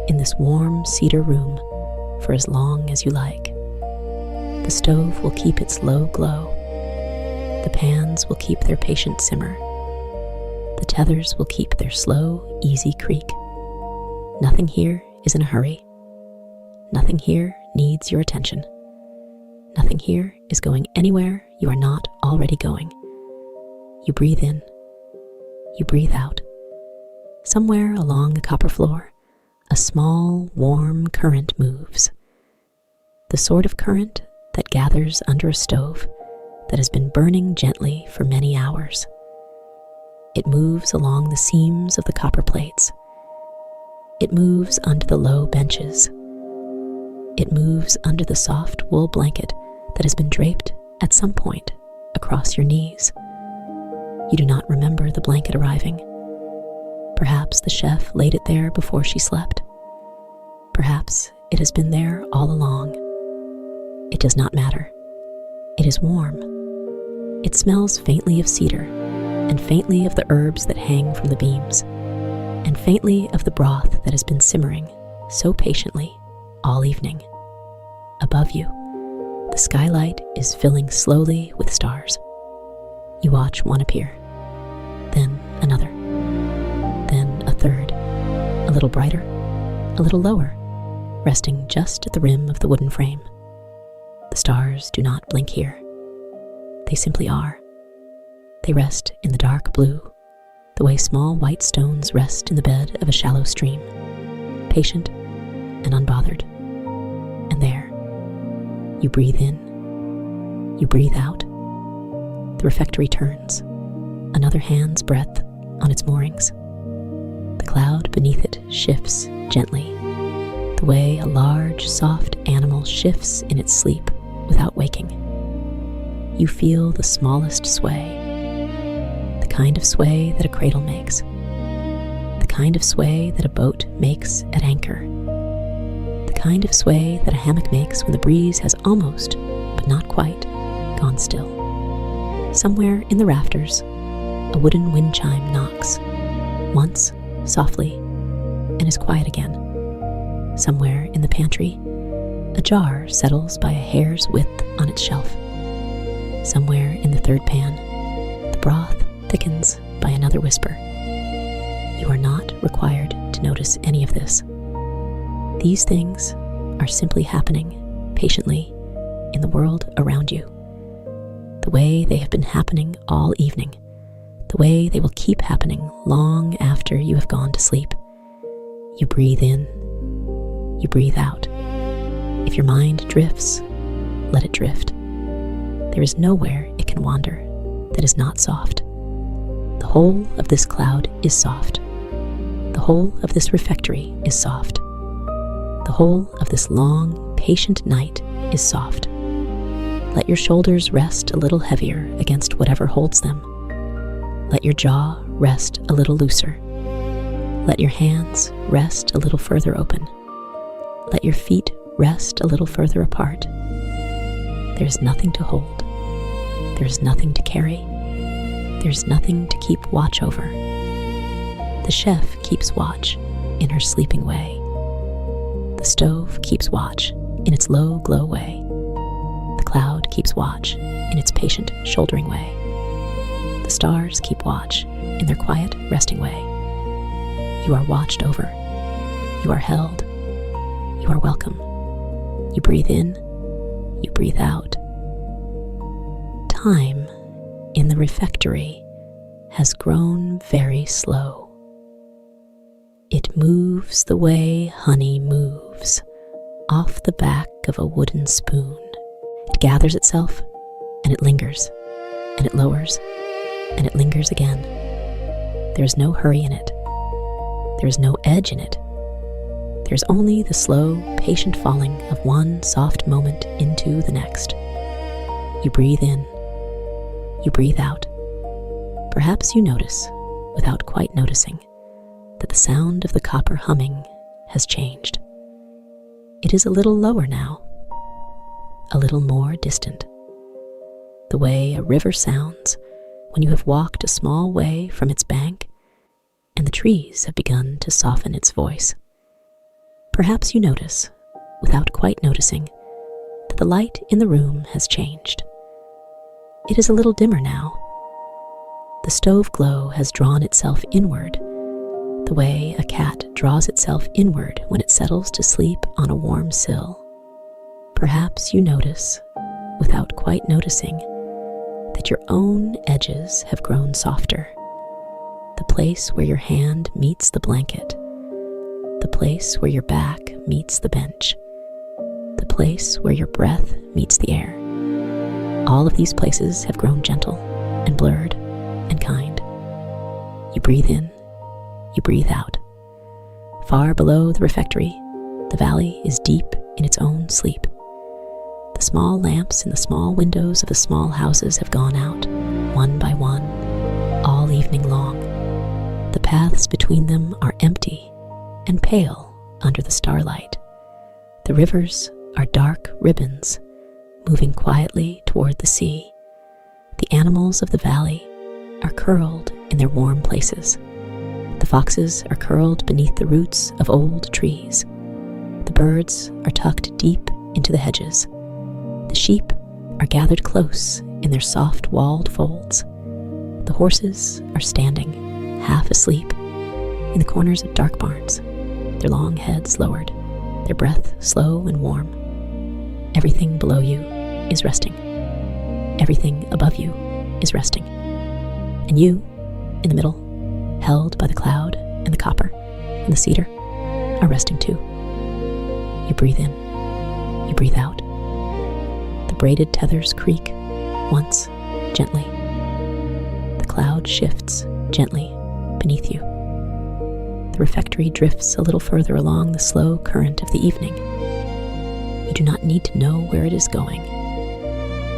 in this warm cedar room, for as long as you like. The stove will keep its low glow. The pans will keep their patient simmer. The tethers will keep their slow, easy creak. Nothing here is in a hurry. Nothing here needs your attention. Nothing here is going anywhere you are not already going. You breathe in. You breathe out. Somewhere along the copper floor, a small, warm current moves. The sort of current that gathers under a stove that has been burning gently for many hours. It moves along the seams of the copper plates. It moves under the low benches. It moves under the soft wool blanket that has been draped at some point across your knees. You do not remember the blanket arriving. Perhaps the chef laid it there before she slept. Perhaps it has been there all along. It does not matter. It is warm. It smells faintly of cedar, and faintly of the herbs that hang from the beams, and faintly of the broth that has been simmering so patiently all evening. Above you, the skylight is filling slowly with stars. You watch one appear, then another, then a third, a little brighter, a little lower, resting just at the rim of the wooden frame. The stars do not blink here. They simply are. They rest in the dark blue, the way small white stones rest in the bed of a shallow stream, patient and unbothered. And there, you breathe in, you breathe out. The refectory turns, another hand's breadth on its moorings. The cloud beneath it shifts gently, the way a large, soft animal shifts in its sleep without waking. You feel the smallest sway, the kind of sway that a cradle makes, the kind of sway that a boat makes at anchor, the kind of sway that a hammock makes when the breeze has almost, but not quite, gone still. Somewhere in the rafters, a wooden wind chime knocks, once softly, and is quiet again. Somewhere in the pantry, a jar settles by a hair's width on its shelf. Somewhere in the third pan, the broth thickens by another whisper. You are not required to notice any of this. These things are simply happening patiently in the world around you, the way they have been happening all evening, the way they will keep happening long after you have gone to sleep. You breathe in, you breathe out. If your mind drifts, let it drift. There is nowhere it can wander that is not soft. The whole of this cloud is soft. The whole of this refectory is soft. The whole of this long, patient night is soft. Let your shoulders rest a little heavier against whatever holds them. Let your jaw rest a little looser. Let your hands rest a little further open. Let your feet rest a little further apart. There is nothing to hold. There is nothing to carry. There is nothing to keep watch over. The chef keeps watch in her sleeping way. The stove keeps watch in its low glow way. The cloud keeps watch in its patient shouldering way. The stars keep watch in their quiet resting way. You are watched over. You are held. You are welcome. You breathe in. You breathe out. Time in the refectory has grown very slow. It moves the way honey moves off the back of a wooden spoon. It gathers itself, and it lingers, and it lowers, and it lingers again. There is no hurry in it. There is no edge in it. There is only the slow, patient falling of one soft moment into the next. You breathe in. You breathe out. Perhaps you notice, without quite noticing, that the sound of the copper humming has changed. It is a little lower now, a little more distant. The way a river sounds when you have walked a small way from its bank and the trees have begun to soften its voice. Perhaps you notice, without quite noticing, that the light in the room has changed. It is a little dimmer now. The stove glow has drawn itself inward, the way a cat draws itself inward when it settles to sleep on a warm sill. Perhaps you notice, without quite noticing, that your own edges have grown softer. The place where your hand meets the blanket, the place where your back meets the bench, the place where your breath meets the air. All of these places have grown gentle and blurred and kind. You breathe in, you breathe out. Far below the refectory, the valley is deep in its own sleep. The small lamps in the small windows of the small houses have gone out, one by one, all evening long. The paths between them are empty and pale under the starlight. The rivers are dark ribbons, moving quietly toward the sea. The animals of the valley are curled in their warm places. The foxes are curled beneath the roots of old trees. The birds are tucked deep into the hedges. The sheep are gathered close in their soft-walled folds. The horses are standing, half asleep, in the corners of dark barns, their long heads lowered, their breath slow and warm. Everything below you is resting. Everything above you is resting. And you, in the middle, held by the cloud and the copper and the cedar, are resting too. You breathe in, you breathe out. The braided tethers creak once, gently. The cloud shifts gently beneath you. The refectory drifts a little further along the slow current of the evening. You do not need to know where it is going.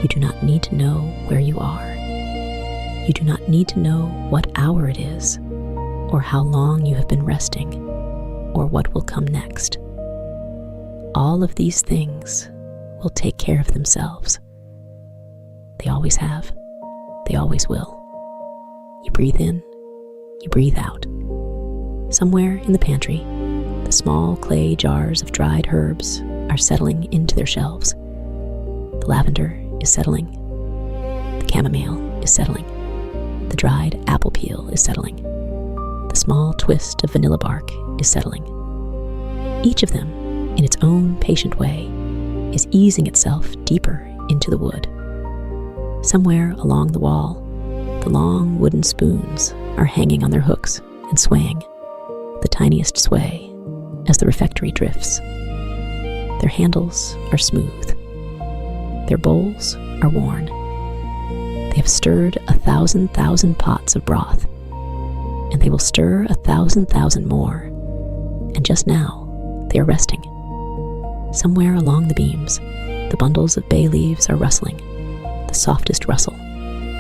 You do not need to know where you are. You do not need to know what hour it is, or how long you have been resting, or what will come next. All of these things will take care of themselves. They always have. They always will. You breathe in, you breathe out. Somewhere in the pantry, the small clay jars of dried herbs are settling into their shelves. The lavender is settling. The chamomile is settling. The dried apple peel is settling. The small twist of vanilla bark is settling. Each of them, in its own patient way, is easing itself deeper into the wood. Somewhere along the wall, the long wooden spoons are hanging on their hooks and swaying, the tiniest sway, as the refectory drifts. Their handles are smooth. Their bowls are worn. They have stirred 1,000,000 pots of broth, and they will stir 1,000,000 more, and just now they are resting. Somewhere along the beams, the bundles of bay leaves are rustling, the softest rustle,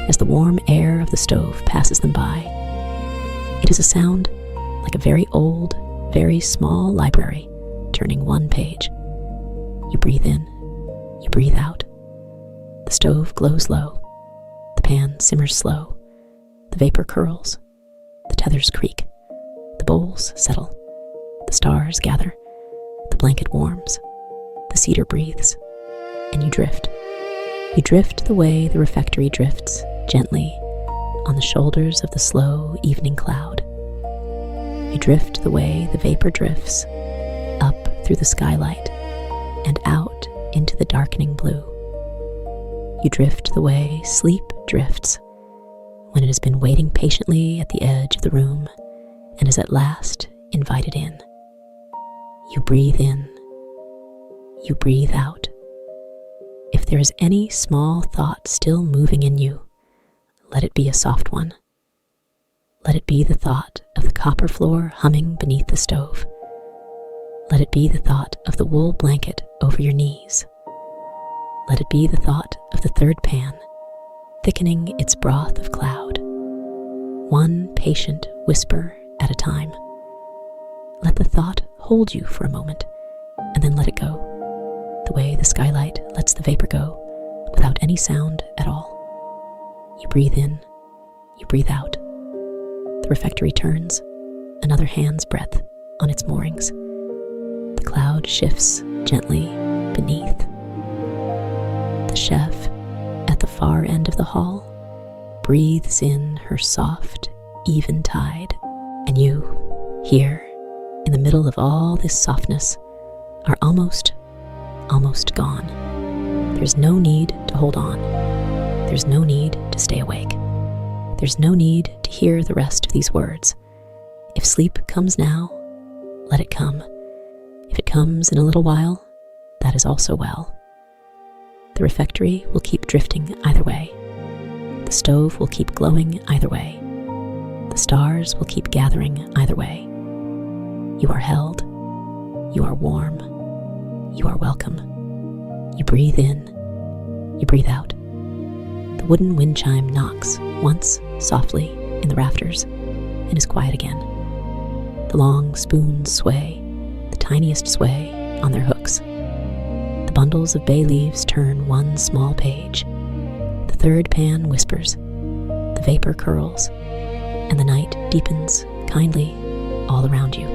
as the warm air of the stove passes them by. It is a sound like a very old, very small library turning one page. You breathe in, you breathe out. The stove glows low, the pan simmers slow, the vapor curls, the tethers creak, the bowls settle, the stars gather, the blanket warms, the cedar breathes, and you drift. You drift the way the refectory drifts, gently, on the shoulders of the slow evening cloud. You drift the way the vapor drifts, up through the skylight, and out into the darkening blue. You drift the way sleep drifts, when it has been waiting patiently at the edge of the room, and is at last invited in. You breathe in, you breathe out. If there is any small thought still moving in you, let it be a soft one. Let it be the thought of the copper floor humming beneath the stove. Let it be the thought of the wool blanket over your knees. Let it be the thought of the third pan, thickening its broth of cloud, one patient whisper at a time. Let the thought hold you for a moment, and then let it go, the way the skylight lets the vapor go, without any sound at all. You breathe in, you breathe out. The refectory turns, another hand's breadth on its moorings. The cloud shifts gently beneath. The chef, at the far end of the hall, breathes in her soft, even tide, and you, here, in the middle of all this softness, are almost gone. There's no need to hold on. There's no need to stay awake. There's no need to hear the rest of these words. If sleep comes now, let it come. If it comes in a little while, that is also well. The refectory will keep drifting either way. The stove will keep glowing either way. The stars will keep gathering either way. You are held. You are warm. You are welcome. You breathe in. You breathe out. The wooden wind chime knocks once softly in the rafters and is quiet again. The long spoons sway, the tiniest sway, on their hooks. The bundles of bay leaves turn one small page. The third pan whispers. The vapor curls, and the night deepens kindly all around you.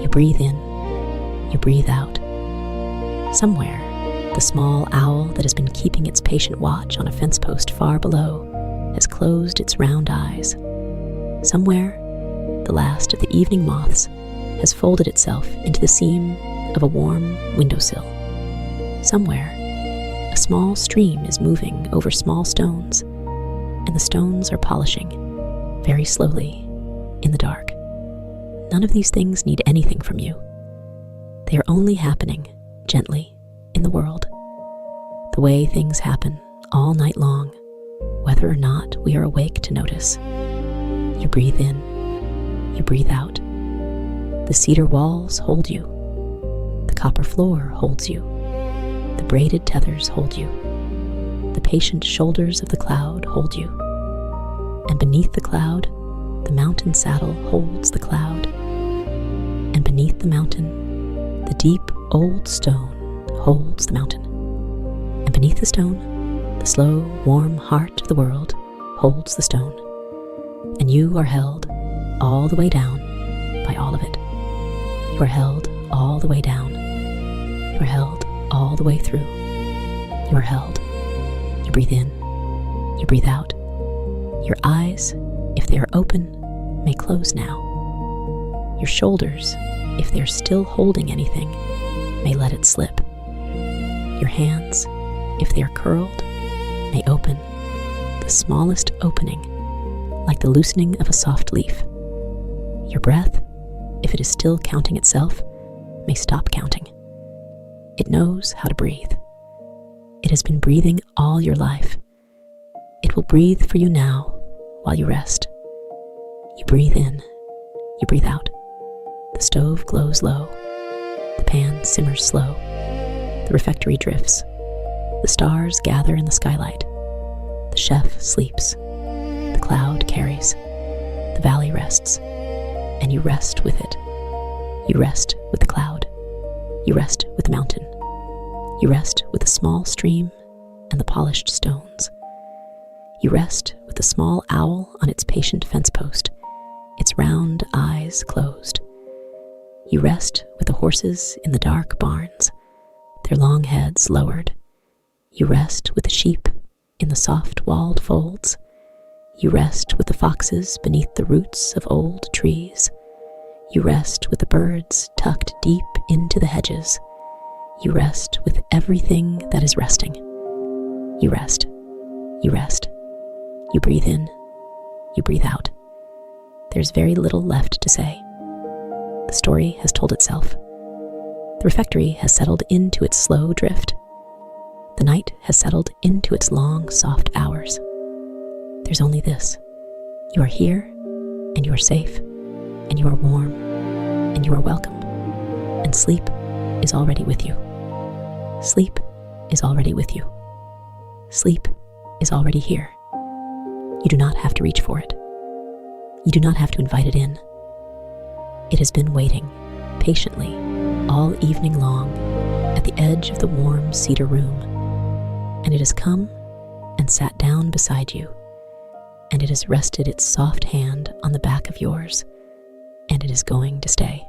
You breathe in, you breathe out. Somewhere, the small owl that has been keeping its patient watch on a fence post far below has closed its round eyes. Somewhere, the last of the evening moths has folded itself into the seam of a warm windowsill. Somewhere, a small stream is moving over small stones. and the stones are polishing, very slowly, in the dark. None of these things need anything from you. They are only happening, gently, in the world. The way things happen all night long, whether or not we are awake to notice. You breathe in, you breathe out. The cedar walls hold you. The copper floor holds you. The braided tethers hold you. The patient shoulders of the cloud hold you. And beneath the cloud, the mountain saddle holds the cloud. And beneath the mountain, the deep old stone holds the mountain. And beneath the stone, the slow, warm heart of the world holds the stone. And you are held all the way down by all of it. You are held all the way down. You are held all the way through. You are held. You breathe in. You breathe out. Your eyes, if they are open, may close now. Your shoulders, if they are still holding anything, may let it slip. Your hands, if they are curled, may open, the smallest opening, like the loosening of a soft leaf. Your breath, if it is still counting itself, may stop counting. It knows how to breathe. It has been breathing all your life. It will breathe for you now while you rest. You breathe in, you breathe out. The stove glows low. The pan simmers slow. The refectory drifts. The stars gather in the skylight. The chef sleeps. The cloud carries. The valley rests. And you rest with it. You rest with the cloud. You rest with the mountain. You rest with the small stream and the polished stones. You rest with the small owl on its patient fence post, its round eyes closed. You rest with the horses in the dark barns, their long heads lowered. You rest with the sheep in the soft walled folds. You rest with the foxes beneath the roots of old trees. You rest with the birds tucked deep into the hedges. You rest with everything that is resting. You rest. You rest. You breathe in. You breathe out. There's very little left to say. The story has told itself. The refectory has settled into its slow drift. The night has settled into its long, soft hours. There's only this. You are here, and you are safe, and you are warm, and you are welcome, and sleep is already with you. Sleep is already with you. Sleep is already here. You do not have to reach for it. You do not have to invite it in. It has been waiting, patiently, all evening long, at the edge of the warm cedar room, and it has come and sat down beside you, and it has rested its soft hand on the back of yours, and it is going to stay.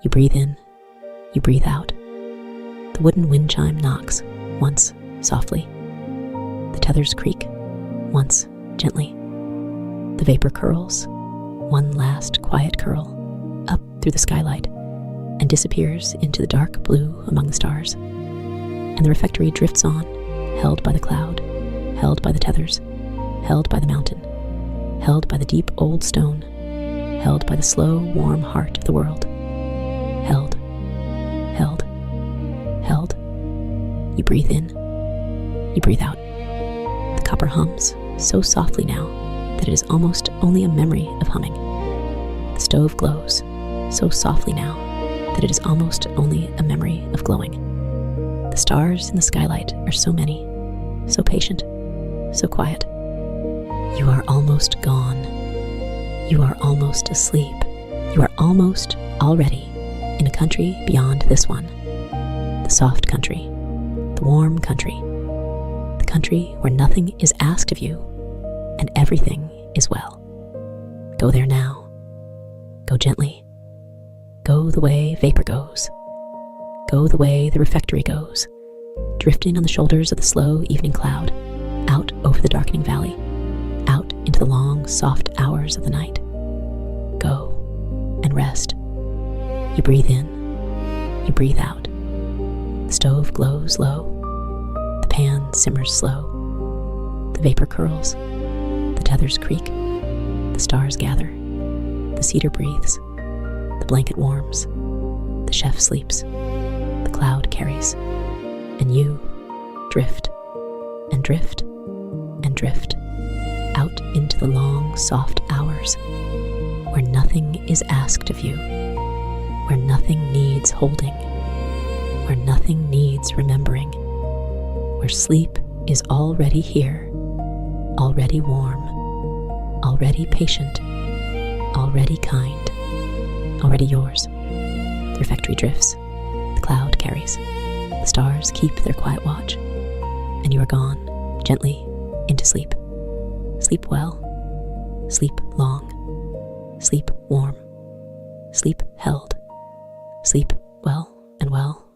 You breathe in, you breathe out. The wooden wind chime knocks, once softly. The tethers creak, once gently. The vapor curls, one last quiet curl, up through the skylight, and disappears into the dark blue among the stars. And the refectory drifts on, held by the cloud, held by the tethers, held by the mountain, held by the deep old stone, held by the slow, warm heart of the world. Held, held, held. You breathe in, you breathe out. The copper hums so softly now that it is almost only a memory of humming. The stove glows so softly now that it is almost only a memory of glowing. The stars in the skylight are so many, so patient, so quiet. You are almost gone. You are almost asleep. You are almost already in a country beyond this one. The soft country, the warm country, the country where nothing is asked of you and everything is well. Go there now. Go gently. Go the way vapor goes. Go the way the refectory goes, drifting on the shoulders of the slow evening cloud, out over the darkening valley, out into the long, soft hours of the night. Go and rest. You breathe in, you breathe out. The stove glows low. The pan simmers slow. The vapor curls, tethers creak, the stars gather, the cedar breathes, the blanket warms, the chef sleeps, the cloud carries, and you drift and drift and drift out into the long, soft hours where nothing is asked of you, where nothing needs holding, where nothing needs remembering, where sleep is already here, already warm, already patient, already kind, already yours. The refectory drifts, the cloud carries, the stars keep their quiet watch, and you are gone gently into sleep. Sleep well, sleep long, sleep warm, sleep held, sleep well and well.